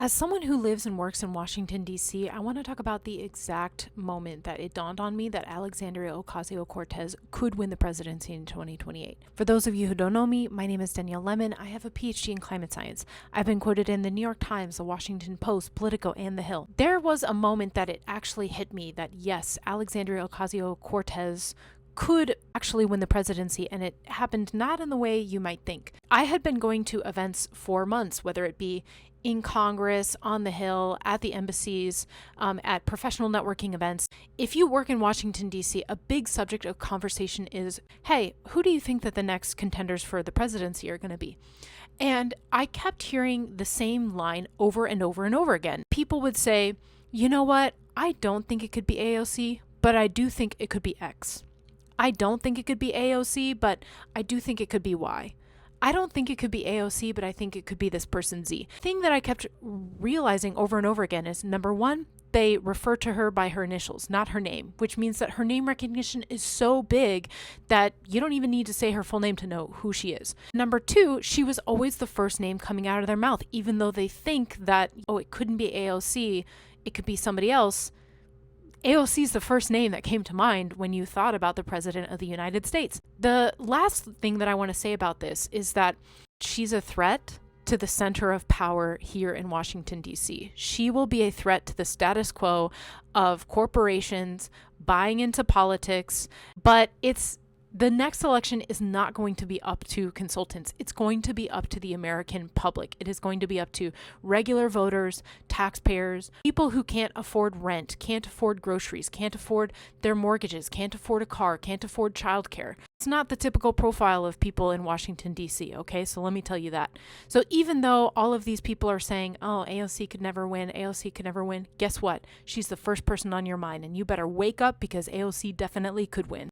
As someone who lives and works in Washington, D.C., I want to talk about the exact moment that it dawned on me that Alexandria Ocasio Cortez could win the presidency in 2028. For those of you who don't know me, my name is Danielle Lemon. I have a PhD in climate science. I've been quoted in the New York Times, the Washington Post, Politico, and The Hill. There was a moment that it actually hit me that yes, Alexandria Ocasio Cortez could actually win the presidency, and it happened not in the way you might think. I had been going to events for months, whether it be in Congress, on the Hill, at the embassies, at professional networking events. If you work in Washington, D.C., a big subject of conversation is, hey, who do you think that the next contenders for the presidency are going to be? And I kept hearing the same line over and over and over again. People would say, you know what, I don't think it could be AOC, but I do think it could be X. I don't think it could be AOC, but I do think it could be Y. I don't think it could be AOC, but I think it could be this person Z. The thing that I kept realizing over and over again is, number one, they refer to her by her initials, not her name, which means that her name recognition is so big that you don't even need to say her full name to know who she is. Number two, she was always the first name coming out of their mouth, even though they think that, oh, it couldn't be AOC, it could be somebody else. AOC is the first name that came to mind when you thought about the President of the United States. The last thing that I want to say about this is that she's a threat to the center of power here in Washington, D.C. She will be a threat to the status quo of corporations buying into politics, but the next election is not going to be up to consultants. It's going to be up to the American public. It is going to be up to regular voters, taxpayers, people who can't afford rent, can't afford groceries, can't afford their mortgages, can't afford a car, can't afford childcare. It's not the typical profile of people in Washington, D.C., okay? So let me tell you that. So even though all of these people are saying, oh, AOC could never win, AOC could never win, guess what? She's the first person on your mind, and you better wake up because AOC definitely could win.